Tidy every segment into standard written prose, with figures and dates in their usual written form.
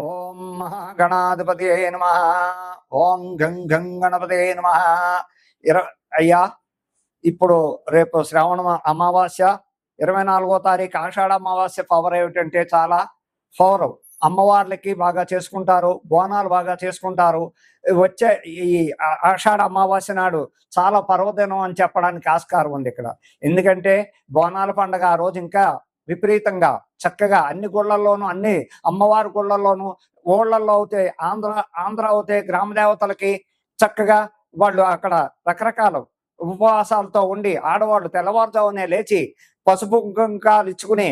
ఓం మహాగణాధిపతియే నమః. ఓం గం గం గణపతియే నమః. అయ్యా, ఇప్పుడు రేపు శ్రావణ అమావాస్య 24వ తారీఖు ఆషాఢ అమావాస్య పవర్ ఏమిటంటే చాలా పవర్. అమ్మవార్లకి బాగా చేసుకుంటారు, బోనాలు బాగా చేసుకుంటారు. వచ్చే ఈ ఆషాఢ అమావాస్య నాడు చాలా పర్వదినం అని చెప్పడానికి ఆస్కారం ఉంది ఇక్కడ. ఎందుకంటే బోనాల పండుగ ఆ రోజు ఇంకా విపరీతంగా చక్కగా అన్ని గుళ్ళల్లోనూ, అన్ని అమ్మవారి గుళ్ళల్లోనూ, ఊళ్ళల్లో అవుతే ఆంధ్ర అవుతే గ్రామ దేవతలకి చక్కగా వాళ్ళు అక్కడ రకరకాల ఉపవాసాలతో ఉండి ఆడవాళ్ళు తెల్లవారుజామునే లేచి పసుపు కుంకాలు ఇచ్చుకుని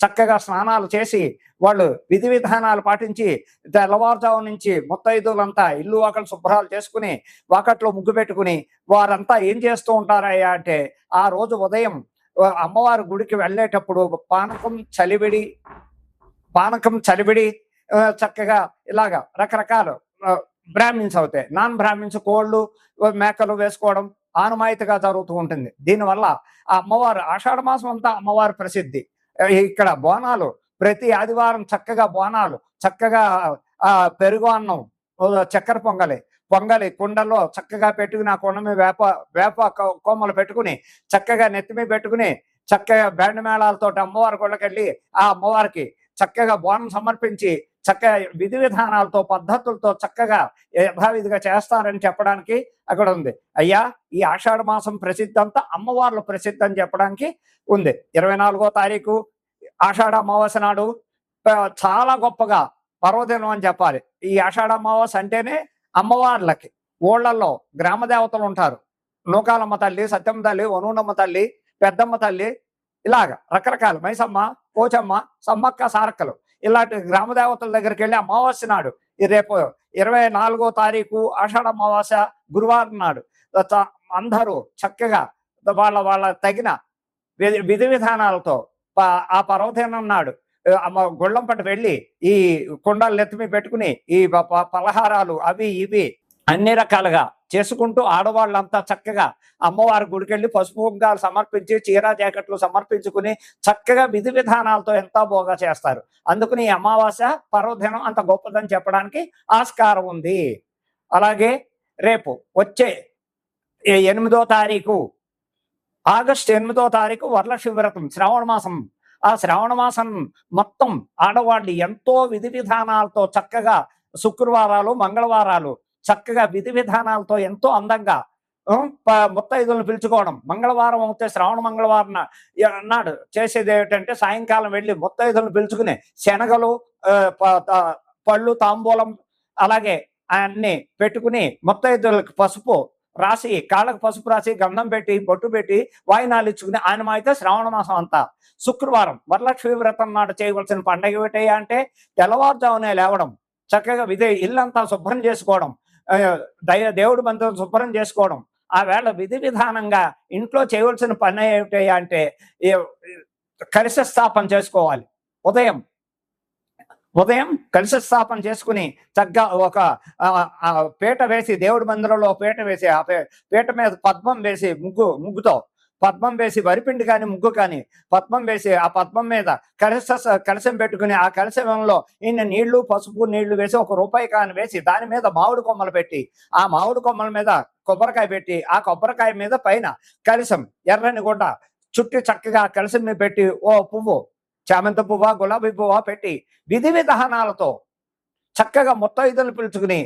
చక్కగా స్నానాలు చేసి వాళ్ళు విధి విధానాలు పాటించి తెల్లవారుజాము నుంచి ముత్తైదులంతా ఇల్లు వాకలు శుభ్రాలు చేసుకుని వాకట్లో ముగ్గు పెట్టుకుని వారంతా ఏం చేస్తూ ఉంటారయ్యా అంటే, ఆ రోజు ఉదయం అమ్మవారి గుడికి వెళ్ళేటప్పుడు పానకం చలివిడి చక్కగా ఇలాగా రకరకాలు బ్రాహ్మిన్స్ అవుతాయి. నాన్ బ్రాహ్మిన్స్ కోళ్ళు మేకలు వేసుకోవడం ఆనమాయితీగా జరుగుతూ ఉంటుంది. దీనివల్ల ఆ అమ్మవారు ఆషాఢ మాసం అంతా అమ్మవారి ప్రసిద్ధి. ఇక్కడ బోనాలు ప్రతి ఆదివారం చక్కగా బోనాలు, చక్కగా పెరుగు అన్నం, చక్కెర పొంగలి కుండలో చక్కగా పెట్టుకుని ఆ కుండ మీద వేప కొమ్మలు పెట్టుకుని చక్కగా నెత్తిమీ పెట్టుకుని చక్కగా బ్యాండ్ మేళాలతో అమ్మవారి గుళ్ళకెళ్ళి ఆ అమ్మవారికి చక్కగా బోనం సమర్పించి చక్కగా విధి విధానాలతో పద్ధతులతో చక్కగా యథావిధిగా చేస్తారని చెప్పడానికి అక్కడ ఉంది. అయ్యా, ఈ ఆషాఢ మాసం ప్రసిద్ధి అంతా అమ్మవార్ల ప్రసిద్ధి అని చెప్పడానికి ఉంది. 24వ తారీఖు ఆషాఢ అమావాస్య నాడు చాలా గొప్పగా పర్వదినం అని చెప్పాలి. ఈ ఆషాఢ అమావాస్య అంటేనే అమ్మవార్లకి ఊళ్ళల్లో గ్రామ దేవతలు ఉంటారు. నూకాలమ్మ తల్లి, సత్యమ్మ తల్లి, వనూనమ్మ తల్లి, పెద్దమ్మ తల్లి, ఇలాగ రకరకాల మైసమ్మ, పోచమ్మ, సమ్మక్క, సారక్కలు ఇలాంటి గ్రామ దేవతల దగ్గరికి వెళ్ళి అమావాస్య నాడు రేపు 24వ తారీఖు ఆషాఢ అమావాస్య గురువారం నాడు అందరూ చక్కగా వాళ్ళ తగిన విధి విధానాలతో ఆ పర్వదినం నాడు గుళ్ళంపటి వెళ్ళి ఈ కుండలు నెత్తిమీ పెట్టుకుని ఈ పలహారాలు అవి ఇవి అన్ని రకాలుగా చేసుకుంటూ ఆడవాళ్ళంతా చక్కగా అమ్మవారి గుడికెళ్ళి పసుపు కుంకాలు సమర్పించి చీర జాకెట్లు సమర్పించుకుని చక్కగా విధి విధానాలతో ఎంతో బాగా చేస్తారు. అందుకని ఈ అమావాస్య పర్వదినం అంత గొప్పదని చెప్పడానికి ఆస్కారం ఉంది. అలాగే రేపు వచ్చే 8వ తారీఖు ఆగస్టు 8వ తారీఖు వరలక్ష్మి వ్రతం, శ్రావణ మాసం. ఆ శ్రావణ మాసం మొత్తం ఆడవాళ్ళు ఎంతో విధి విధానాలతో చక్కగా శుక్రవారాలు, మంగళవారాలు చక్కగా విధి విధానాలతో ఎంతో అందంగా ముత్తైదులను పిలుచుకోవడం. మంగళవారం అవుతే శ్రావణ మంగళవారం నాడు చేసేది ఏమిటంటే సాయంకాలం వెళ్ళి ముత్తైదులను పిలుచుకుని శనగలు, పళ్ళు, తాంబూలం అలాగే అన్ని పెట్టుకుని ముత్తైదులకు పసుపు రాసి, కాళ్ళకు పసుపు రాసి, గంధం పెట్టి, బొట్టు పెట్టి వాయినాలు ఇచ్చుకుని ఆయన అయితే శ్రావణ మాసం అంతా శుక్రవారం వరలక్ష్మి వ్రతం నాడు చేయవలసిన పండగ ఏమిటయ్యా అంటే తెల్లవారుజామునే లేవడం, చక్కగా ఇల్లంతా శుభ్రం చేసుకోవడం, దేవుడి మందిరం శుభ్రం చేసుకోవడం. ఆ వేళ విధి విధానంగా ఇంట్లో చేయవలసిన పని ఏమిటయ్యా అంటే కలశ స్థాపన చేసుకోవాలి. ఉదయం కలశ స్థాపన చేసుకుని చక్కగా ఒక పీట వేసి, దేవుడి మందిరంలో పీట వేసి, ఆ పీట మీద పద్మం వేసి, ముగ్గుతో పద్మం వేసి, వరిపిండి కానీ ముగ్గు కానీ పద్మం వేసి, ఆ పద్మం మీద కలశం పెట్టుకుని ఆ కలశంలో ఇన్ని నీళ్లు, పసుపు నీళ్లు వేసి, ఒక రూపాయి కాని వేసి, దాని మీద మామిడి కొమ్మలు పెట్టి, ఆ మామిడి కొమ్మల మీద కొబ్బరికాయ పెట్టి, ఆ కొబ్బరికాయ మీద పైన కలశం ఎర్రని గుడ్డ చుట్టి చక్కగా కలశం మీద పెట్టి ఓ పువ్వు, చామంతి పువ్వ, గులాబీ పువ్వ పెట్టి విధి విధానాలతో చక్కగా ముత్తైదులు పిలుచుకుని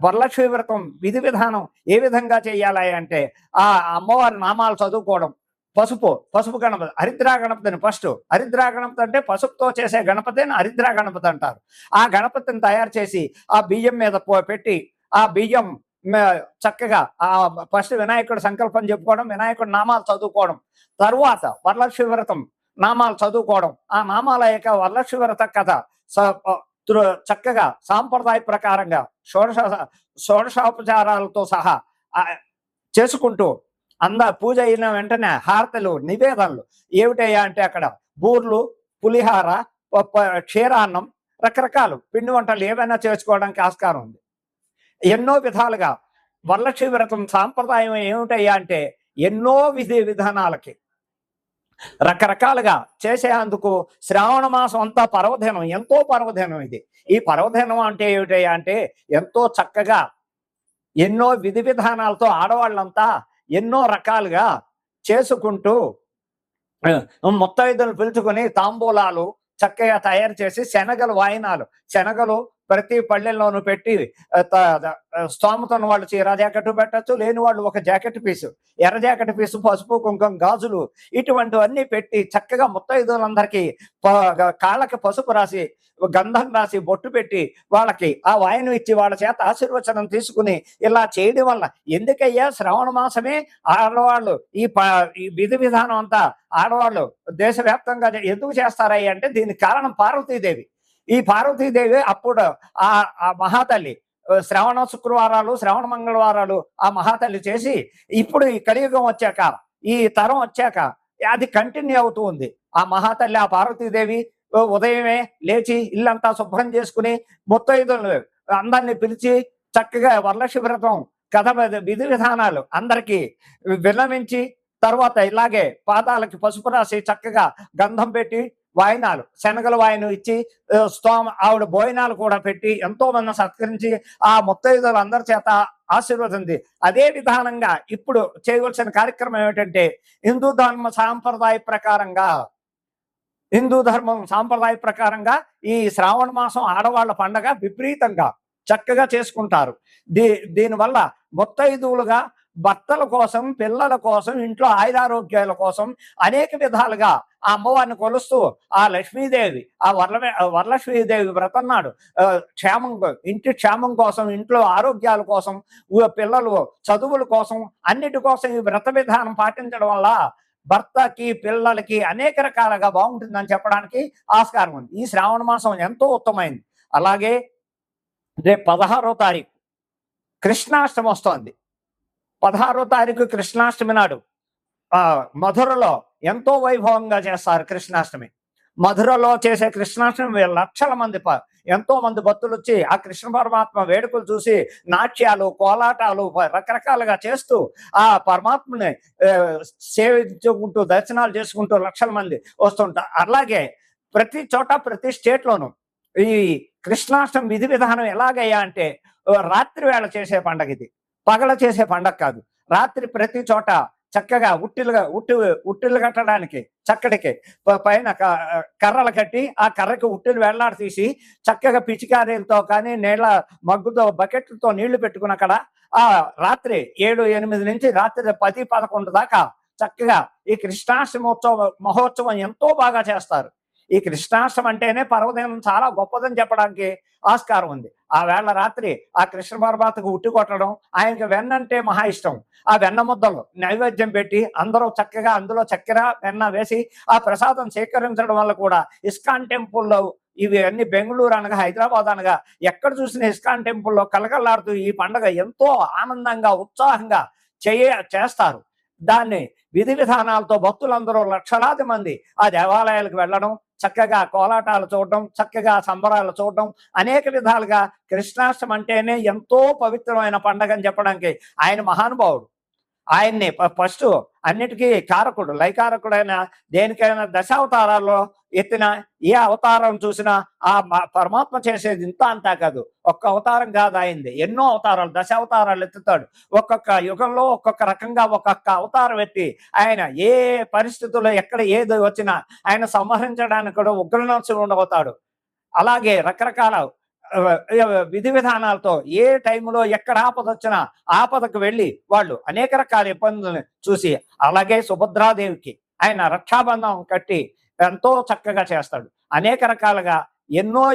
వరలక్ష్మి వ్రతం విధి విధానం ఏ విధంగా చేయాలి అంటే ఆ అమ్మవారి నామాలు చదువుకోవడం. పసుపు గణపతి, హరిద్రా గణపతిని ఫస్ట్. హరిద్రా గణపతి అంటే పసుపుతో చేసే గణపతిని హరిద్రా గణపతి అంటారు. ఆ గణపతిని తయారు చేసి ఆ బియ్యం మీద పెట్టి ఆ బియ్యం చక్కగా ఆ ఫస్ట్ వినాయకుడు సంకల్పం చెప్పుకోవడం, వినాయకుడు నామాలు చదువుకోవడం, తరువాత వరలక్ష్మి వ్రతం నామాలు చదువుకోవడం. ఆ నామాల యొక్క వరలక్ష్మి వ్రత కథ చక్కగా సాంప్రదాయ ప్రకారంగా షోడశోపచారాలతో సహా చేసుకుంటూ పూజ అయిన వెంటనే హారతలు, నివేదనలు ఏమిటయ్యా అంటే అక్కడ బూర్లు, పులిహార, క్షీరాన్నం, రకరకాలు పిండి వంటలు ఏవైనా చేసుకోవడానికి ఆస్కారం ఉంది. ఎన్నో విధాలుగా వరలక్ష్మి వ్రతం సాంప్రదాయం ఏమిటయ్యా అంటే ఎన్నో విధి విధానాలకి రకరకాలుగా చేసేందుకు శ్రావణ మాసం అంతా పర్వదినం, ఎంతో పర్వదినం ఇది. ఈ పర్వదినం అంటే ఏమిటయ్యా అంటే, ఎంతో చక్కగా ఎన్నో విధి విధానాలతో ఆడవాళ్ళంతా ఎన్నో రకాలుగా చేసుకుంటూ ముత్తైదులను పిలుచుకొని తాంబూలాలు చక్కగా తయారు చేసి శనగలు వాయినాలు, శనగలు ప్రతి పళ్ళెల్లోనూ పెట్టి స్తోమత ఉన్న వాళ్ళు చీర జాకెట్ పెట్టచ్చు, లేని వాళ్ళు ఒక జాకెట్ పీసు, ఎర్ర జాకెట్ పీసు, పసుపు కుంకుమ గాజులు ఇటువంటివన్నీ పెట్టి చక్కగా ముత్తైదులందరికీ కాళ్ళకి పసుపు రాసి గంధం రాసి బొట్టు పెట్టి వాళ్ళకి ఆ వాయనం ఇచ్చి వాళ్ళ చేత ఆశీర్వచనం తీసుకుని ఇలా చేయడం వల్ల ఎందుకయ్యా శ్రావణ మాసమే ఆడవాళ్ళు ఈ విధి విధానం అంతా ఆడవాళ్ళు దేశవ్యాప్తంగా ఎందుకు చేస్తారయ్యా అంటే దీనికి కారణం పార్వతీదేవి. ఈ పార్వతీదేవి అప్పుడు ఆ మహాతల్లి శ్రావణ శుక్రవారాలు, శ్రావణ మంగళవారాలు ఆ మహాతల్లి చేసి ఇప్పుడు ఈ కలియుగం వచ్చాక, ఈ తరం వచ్చాక అది కంటిన్యూ అవుతూ ఉంది. ఆ మహాతల్లి, ఆ పార్వతీదేవి ఉదయమే లేచి ఇల్లంతా శుభ్రం చేసుకుని ముత్తైదులు అందరినీ పిలిచి చక్కగా వరలక్ష్మి వ్రతం కథ విధి విధానాలు అందరికీ విన్నవించి తర్వాత ఇలాగే పాదాలకి పసుపు రాసి చక్కగా గంధం పెట్టి వాయినాలు, శనగల వాయినం ఇచ్చి ఆవిడ భోజనాలు కూడా పెట్టి ఎంతో మంది సత్కరించి ఆ ముత్తైదులు అందరి చేత ఆశీర్వదింది. అదే విధానంగా ఇప్పుడు చేయవలసిన కార్యక్రమం ఏమిటంటే హిందూ ధర్మం సాంప్రదాయ ప్రకారంగా ఈ శ్రావణ మాసం ఆడవాళ్ళ పండగ విపరీతంగా చక్కగా చేసుకుంటారు. దీనివల్ల ముత్తైదువులుగా భర్తల కోసం, పిల్లల కోసం, ఇంట్లో ఆయురారోగ్యాల కోసం అనేక విధాలుగా ఆ అమ్మవారిని కొలుస్తూ ఆ లక్ష్మీదేవి, ఆ వరలక్ష్మీదేవి వ్రతం నాడు ఇంటి క్షేమం కోసం, ఇంట్లో ఆరోగ్యాల కోసం, పిల్లలు చదువుల కోసం, అన్నిటి కోసం ఈ వ్రత విధానం పాటించడం వల్ల భర్తకి, పిల్లలకి అనేక రకాలుగా బాగుంటుందని చెప్పడానికి ఆస్కారం ఉంది. ఈ శ్రావణ మాసం ఎంతో ఉత్తమైంది. అలాగే రేపు 16వ తారీఖు కృష్ణాష్టమి వస్తోంది. 16వ తారీఖు కృష్ణాష్టమి నాడు మధురలో ఎంతో వైభవంగా చేస్తారు కృష్ణాష్టమి. మధురలో చేసే కృష్ణాష్టమి లక్షల మంది ఎంతో మంది భక్తులు వచ్చి ఆ కృష్ణ పరమాత్మ వేడుకలు చూసి నాట్యాలు, కోలాటాలు రకరకాలుగా చేస్తూ ఆ పరమాత్మని సేవించుకుంటూ దర్శనాలు చేసుకుంటూ లక్షల మంది వస్తుంటారు. అలాగే ప్రతి చోట, ప్రతి స్టేట్లోనూ ఈ కృష్ణాష్టమి విధి విధానం ఎలాగయ్యా అంటే రాత్రి వేళ చేసే పండగ ఇది, పగల చేసే పండగ కాదు. రాత్రి ప్రతి చోట చక్కగా ఉట్టిలు కట్టడానికి చక్కడికి పైన కర్రలు కట్టి ఆ కర్రకి ఉట్టిలు వేళ్లాడ తీసి చక్కగా పిచికారీలతో కానీ నీళ్ళ మగ్గుతో బకెట్లతో నీళ్లు పెట్టుకుని అక్కడ ఆ రాత్రి 7-8 నుంచి రాత్రి 10-11 దాకా చక్కగా ఈ కృష్ణాష్టమి మహోత్సవం ఎంతో బాగా చేస్తారు. ఈ కృష్ణాష్టమి అంటేనే పర్వదినం చాలా గొప్పదని చెప్పడానికి ఆస్కారం ఉంది. ఆ వేళ రాత్రి ఆ కృష్ణ పరమాత్మకు ఉట్టి కొట్టడం, ఆయనకి వెన్న అంటే మహా ఇష్టం. ఆ వెన్న ముద్దలు నైవేద్యం పెట్టి అందరూ చక్కగా అందులో చక్కెర వెన్న వేసి ఆ ప్రసాదం స్వీకరించడం వల్ల కూడా ఇస్కాన్ టెంపుల్లో ఇవి అన్ని బెంగళూరు అనగా, హైదరాబాద్ అనగా ఎక్కడ చూసిన ఇస్కాన్ టెంపుల్లో కలకలాడుతూ ఈ పండుగ ఎంతో ఆనందంగా, ఉత్సాహంగా చేస్తారు. దాన్ని విధి విధానాలతో భక్తులందరూ లక్షలాది మంది ఆ దేవాలయాలకు వెళ్ళడం, చక్కగా కోలాటాలు చూడడం, చక్కగా సంబరాలు చూడడం, అనేక విధాలుగా కృష్ణాష్టమి అంటేనే ఎంతో పవిత్రమైన పండగ అని చెప్పడానికి ఆయన మహానుభావుడు. ఆయన్ని ఫస్ట్ అన్నిటికీ కారకుడు, లయకారకుడైన దేనికైనా దశావతారాల్లో ఎత్తిన ఏ అవతారం చూసినా ఆ పరమాత్మ చేసేది ఇంత అంతా కాదు. ఒక్క అవతారం కాదు ఆయనది, ఎన్నో అవతారాలు, దశావతారాలు ఎత్తుతాడు. ఒక్కొక్క యుగంలో ఒక్కొక్క రకంగా ఒక్కొక్క అవతారం ఎత్తి ఆయన ఏ పరిస్థితుల్లో ఎక్కడ ఏది వచ్చినా ఆయన సంహరించడానికి కూడా ఉగ్రనరసింహుడు అవుతాడు. అలాగే రకరకాల విధి విధానాలతో ఏ టైంలో ఎక్కడ ఆపద వచ్చినా ఆపదకు వెళ్ళి వాళ్ళు అనేక రకాల ఇబ్బందులను చూసి, అలాగే సుభద్రాదేవికి ఆయన రక్షాబంధం కట్టి ఎంతో చక్కగా చేస్తాడు. అనేక రకాలుగా ఎన్నో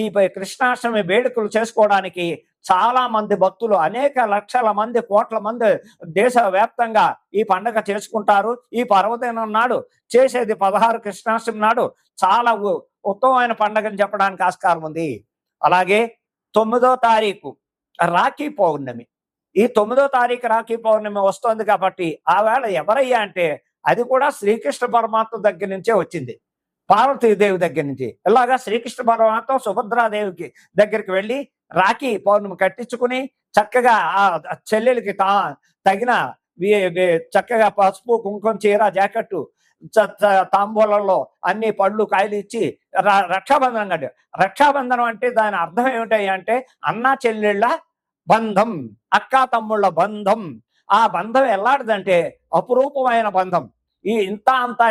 ఈ కృష్ణాష్టమి వేడుకలు చేసుకోవడానికి చాలా మంది భక్తులు, అనేక లక్షల మంది, కోట్ల మంది దేశవ్యాప్తంగా ఈ పండుగ చేసుకుంటారు. ఈ పర్వదినం నాడు చేసేది 16 కృష్ణాష్టమి నాడు చాలా ఉత్తమమైన పండుగ అని చెప్పడానికి ఆస్కారం ఉంది. అలాగే 9వ తారీఖు రాఖీ పౌర్ణమి. ఈ 9వ తారీఖు రాఖీ పౌర్ణమి వస్తోంది కాబట్టి ఆ వేళ ఎవరయ్యా అంటే అది కూడా శ్రీకృష్ణ పరమాత్మ దగ్గర నుంచే వచ్చింది, పార్వతీదేవి దగ్గర నుంచి. ఇలాగా శ్రీకృష్ణ పరమాత్మ సుభద్రాదేవికి దగ్గరికి వెళ్ళి రాఖీ పౌర్ణమి కట్టించుకుని చక్కగా ఆ చెల్లెలకి తగిన చక్కగా పసుపు కుంకుమ చీర జాకెట్టు తాంబూలంలో అన్ని పళ్ళు కాయలు ఇచ్చి రక్షాబంధనం కట్టారు. రక్షాబంధనం అంటే దాని అర్థం ఏమిటి అంటే అన్నా చెల్లెళ్ళ బంధం, అక్కా తమ్ముళ్ళ బంధం. ఆ బంధం ఎలాంటిదంటే అపురూపమైన బంధం. ఈ ఇంత అంత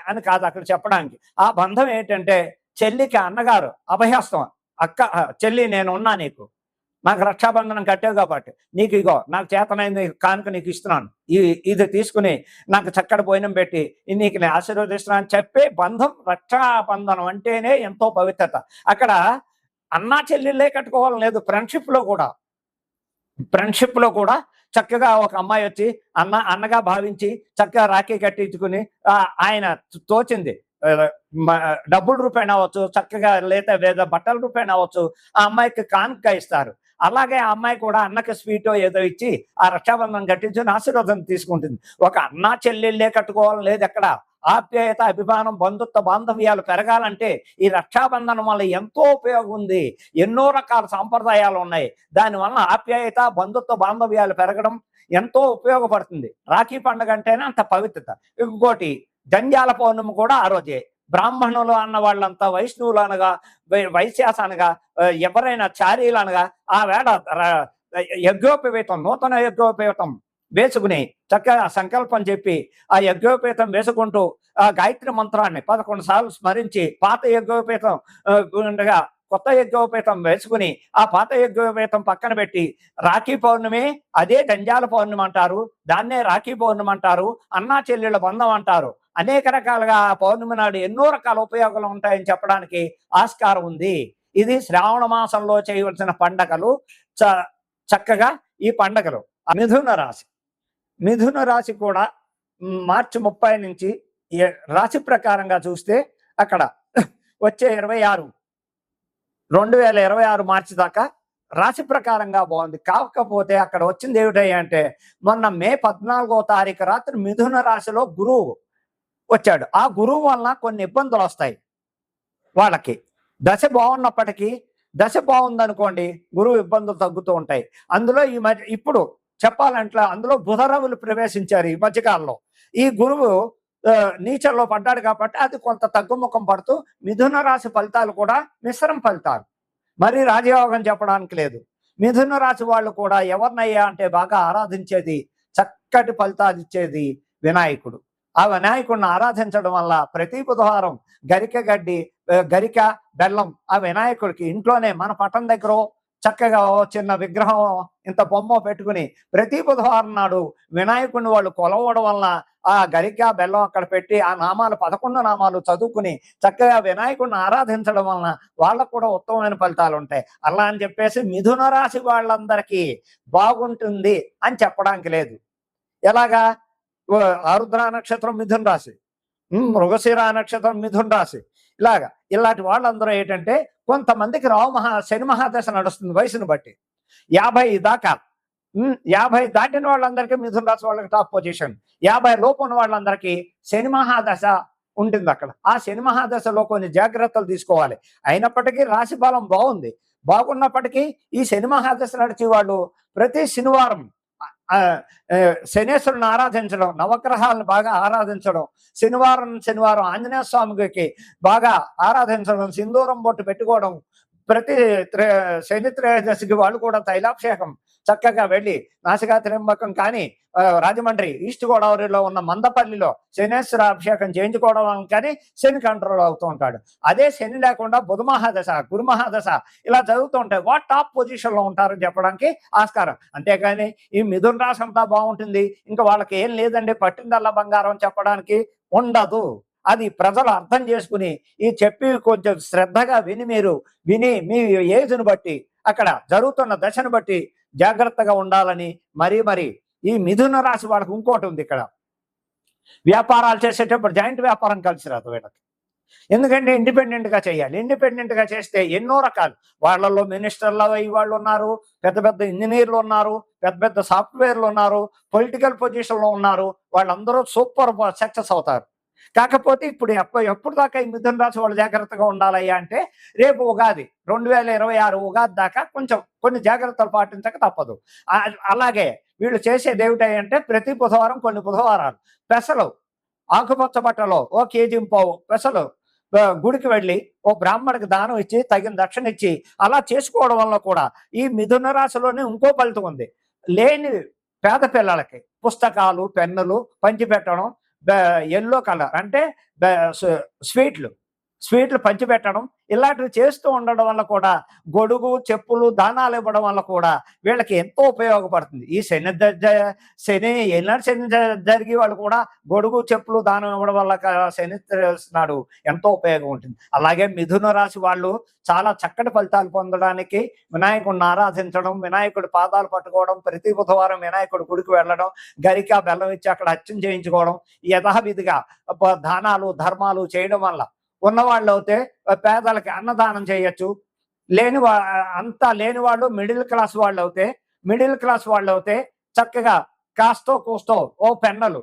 అని కాదు అక్కడ చెప్పడానికి. ఆ బంధం ఏంటంటే చెల్లికి అన్నగారు అభయహస్తం. అక్క చెల్లి నేనున్నా నీకు, నాకు రక్షాబంధనం కట్టావు కాబట్టి నీకు ఇగో నాకు చేతనైంది కానుక నీకు ఇస్తున్నాను, ఇది తీసుకుని నాకు చక్కటి భోజనం పెట్టి నీకు నేను ఆశీర్వదిస్తున్నాను అని చెప్పే బంధం. రక్షాబంధనం అంటేనే ఎంతో పవిత్రత. అక్కడ అన్నా చెల్లెళ్ళే కట్టుకోవాలని లేదు, ఫ్రెండ్షిప్ లో కూడా చక్కగా ఒక అమ్మాయి వచ్చి అన్నగా భావించి చక్కగా రాఖీ కట్టించుకుని ఆయన తోచింది డబ్బుల రూపాయన అవ్వచ్చు, చక్కగా లేదా బట్టల రూపాయన అవ్వచ్చు, ఆ అమ్మాయికి కానుక ఇస్తారు. అలాగే ఆ అమ్మాయి కూడా అన్నకి స్వీటో ఏదో ఇచ్చి ఆ రక్షాబంధనం కట్టించుకుని ఆశీర్వాదం తీసుకుంటుంది. ఒక అన్నా చెల్లెళ్ళే కట్టుకోవాలని లేదు ఎక్కడ. ఆప్యాయత, అభిమానం, బంధుత్వ బాంధవ్యాలు పెరగాలంటే ఈ రక్షాబంధనం వల్ల ఎంతో ఉపయోగం ఉంది. ఎన్నో రకాల సాంప్రదాయాలు ఉన్నాయి. దానివల్ల ఆప్యాయత, బంధుత్వ బాంధవ్యాలు పెరగడం ఎంతో ఉపయోగపడుతుంది. రాఖీ పండుగ అంటేనే అంత పవిత్రత. ఇంకోటి జంధ్యాల పౌర్ణమి కూడా ఆ రోజే. బ్రాహ్మణులు అన్న వాళ్ళంతా వైష్ణవులు అనగా, వైశ్యాస అనగా, ఎవరైనా చారీలు అనగా ఆ వేళ యజ్ఞోపవీతం, నూతన యజ్ఞోపవీతం వేసుకుని చక్కగా సంకల్పం చెప్పి ఆ యజ్ఞోపేతం వేసుకుంటూ ఆ గాయత్రి మంత్రాన్ని 11 సార్లు స్మరించి పాత యజ్ఞోపేతం ఉండగా కొత్త యజ్ఞోపేతం వేసుకుని ఆ పాత యజ్ఞోపేతం పక్కన పెట్టి రాఖీ పౌర్ణమి అదే జంధ్యాల పౌర్ణమి అంటారు, దాన్నే రాఖీ పౌర్ణమి అంటారు, అన్నా చెల్లెళ్ళ బంధం అంటారు. అనేక రకాలుగా ఆ పౌర్ణమి నాడు ఎన్నో రకాల ఉపయోగాలు ఉంటాయని చెప్పడానికి ఆస్కారం ఉంది. ఇది శ్రావణ మాసంలో చేయవలసిన పండగలు. చక్కగా ఈ పండగలు. మిథున రాశి కూడా మార్చి 30 నుంచి రాశి ప్రకారంగా చూస్తే అక్కడ వచ్చే 2026 మార్చి దాకా రాశి ప్రకారంగా బాగుంది. కాకపోతే అక్కడ వచ్చింది ఏమిటంటే మొన్న మే 14వ తారీఖు రాత్రి మిథున రాశిలో గురువు వచ్చాడు. ఆ గురువు వలన కొన్ని ఇబ్బందులు వస్తాయి వాళ్ళకి. దశ బాగున్నప్పటికీ, దశ బాగుందనుకోండి గురువు ఇబ్బందులు తగ్గుతూ ఉంటాయి. అందులో ఈ మధ్య ఇప్పుడు చెప్పాలంటే అందులో బుధరవులు ప్రవేశించారు ఈ మధ్యకాలంలో. ఈ గురువు నీచల్లో పడ్డాడు కాబట్టి అది కొంత తగ్గుముఖం పడుతూ మిథున రాశి ఫలితాలు కూడా మిశ్రమ ఫలితాలు. మరి రాజయోగం చెప్పడానికి లేదు. మిథున రాశి వాళ్ళు కూడా ఎవరినయ్యా అంటే బాగా ఆరాధించేది, చక్కటి ఫలితాలు ఇచ్చేది వినాయకుడు. ఆ వినాయకుడిని ఆరాధించడం వల్ల ప్రతి బుధవారం గరిక బెల్లం ఆ వినాయకుడికి ఇంట్లోనే మన పట్టం దగ్గర చక్కగా చిన్న విగ్రహం ఇంత బొమ్మ పెట్టుకుని ప్రతి బుధవారం నాడు వినాయకుడిని వాళ్ళు కొలవడం వల్ల ఆ గరిక బెల్లం అక్కడ పెట్టి ఆ నామాలు 11 నామాలు చదువుకుని చక్కగా వినాయకుడిని ఆరాధించడం వలన వాళ్ళకు కూడా ఉత్తమమైన ఫలితాలు ఉంటాయి. అలా అని చెప్పేసి మిథున రాశి వాళ్ళందరికీ బాగుంటుంది అని చెప్పడానికి లేదు. ఎలాగా? ఆరుద్ర నక్షత్రం మిథున రాశి, మృగశిర నక్షత్రం మిథున రాశి, ఇలాంటి వాళ్ళందరూ ఏంటంటే కొంతమందికి శని మహాదశ నడుస్తుంది వయసును బట్టి 50 దాకా. 50 దాటిన వాళ్ళందరికీ మిథున రాశి వాళ్ళకి టాప్ పొజిషన్. 50 లోపు ఉన్న వాళ్ళందరికీ శని మహాదశ ఉంటుంది అక్కడ. ఆ శని మహాదశలో కొన్ని జాగ్రత్తలు తీసుకోవాలి. అయినప్పటికీ రాశి బలం బాగున్నప్పటికీ ఈ శని మహాదశ నడిచి వాళ్ళు ప్రతి శనివారం శనేశ్వరుని ఆరాధించడం, నవగ్రహాలను బాగా ఆరాధించడం, శనివారం ఆంజనేయ స్వామికి బాగా ఆరాధించడం, సింధూరం బొట్టు పెట్టుకోవడం, ప్రతి శని త్రయోదశికి వాళ్ళు కూడా తైలాభిషేకం చక్కగా వెళ్ళి నాసికా త్రింబకం కానీ రాజమండ్రి ఈస్ట్ గోదావరిలో ఉన్న మందపల్లిలో శనేశ్వర అభిషేకం చేయించుకోవడం కానీ శని కంట్రోల్ అవుతూ ఉంటాడు. అదే శని లేకుండా బుధ మహాదశ, గురు మహాదశ ఇలా జరుగుతూ ఉంటాయి. వాట్ టాప్ పొజిషన్ లో ఉంటారని చెప్పడానికి ఆస్కారం. అంతేకాని ఈ మిథున రాశి అంతా బాగుంటుంది ఇంకా వాళ్ళకి ఏం లేదండి పట్టిందల్లా బంగారం చెప్పడానికి ఉండదు. అది ప్రజలు అర్థం చేసుకుని ఈ చెప్పి కొంచెం శ్రద్ధగా విని మీ ఏజ్ను బట్టి అక్కడ జరుగుతున్న దశను బట్టి జాగ్రత్తగా ఉండాలని మరీ ఈ మిథున రాశి వాళ్ళకి ఇంకోటి ఉంది. ఇక్కడ వ్యాపారాలు చేసేటప్పుడు జాయింట్ వ్యాపారం కలిసి రాదు వీళ్ళకి. ఎందుకంటే ఇండిపెండెంట్ గా చేయాలి. ఇండిపెండెంట్ గా చేస్తే ఎన్నో రకాలు వాళ్ళల్లో మినిస్టర్లు వాళ్ళు ఉన్నారు, పెద్ద ఇంజనీర్లు ఉన్నారు, పెద్ద సాఫ్ట్వేర్లు ఉన్నారు, పొలిటికల్ పొజిషన్ లో ఉన్నారు. వాళ్ళందరూ సూపర్ సక్సెస్ అవుతారు. కాకపోతే ఇప్పుడు ఎప్పుడు దాకా ఈ మిథున రాశి వాళ్ళు జాగ్రత్తగా ఉండాలయ్యా అంటే రేపు ఉగాది 2026 ఉగాది దాకా కొన్ని జాగ్రత్తలు పాటించక తప్పదు. అలాగే వీళ్ళు చేసేది ఏమిటంటే ప్రతి బుధవారం కొన్ని బుధవారాలు పెసలు ఆకుపచ్చ బట్టలో ఓ కేజీ పావు పెసలు గుడికి వెళ్ళి ఓ బ్రాహ్మడికి దానం ఇచ్చి తగిన దక్షిణ ఇచ్చి అలా చేసుకోవడం వల్ల కూడా ఈ మిథున రాశిలోనే ఇంకో ఫలితం ఉంది. లేని పేద పిల్లలకి పుస్తకాలు, పెన్నులు పంచిపెట్టడం, ఎల్లో కలర్ అంటే స్వీట్లు స్వీట్లు పంచిపెట్టడం ఇలాంటివి చేస్తూ ఉండడం వల్ల కూడా గొడుగు, చెప్పులు, దానాలు ఇవ్వడం వల్ల కూడా వీళ్ళకి ఎంతో ఉపయోగపడుతుంది. ఈ శని ఏలినాటి శని జరిగి వాళ్ళు కూడా గొడుగు, చెప్పులు దానం ఇవ్వడం వల్ల శని నాడు ఎంతో ఉపయోగం ఉంటుంది. అలాగే మిథున రాశి వాళ్ళు చాలా చక్కటి ఫలితాలు పొందడానికి వినాయకుడిని ఆరాధించడం, వినాయకుడి పాదాలు పట్టుకోవడం, ప్రతి బుధవారం వినాయకుడి గుడికి వెళ్ళడం, గరిక బెల్లం ఇచ్చి అక్కడ అర్చన చేయించుకోవడం, యథావిధిగా దానాలు, ధర్మాలు చేయడం వల్ల ఉన్నవాళ్ళు అయితే పేదలకి అన్నదానం చేయొచ్చు. అంతా లేని వాళ్ళు మిడిల్ క్లాస్ వాళ్ళు అయితే చక్కగా కాస్తో కూస్తో ఓ పెన్నులు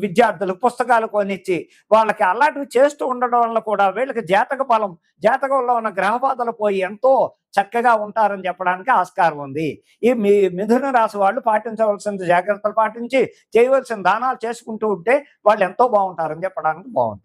విద్యార్థులు పుస్తకాలు కొనిచ్చి వాళ్ళకి అలాంటివి చేస్తూ ఉండడం వల్ల కూడా వీళ్ళకి జాతకంలో ఉన్న గ్రహబాధలు పోయి ఎంతో చక్కగా ఉంటారని చెప్పడానికి ఆస్కారం ఉంది. ఈ మిథున రాశి వాళ్ళు పాటించవలసిన జాగ్రత్తలు పాటించి చేయవలసిన దానాలు చేసుకుంటూ ఉంటే వాళ్ళు ఎంతో బాగుంటారని చెప్పడానికి బాగుంది.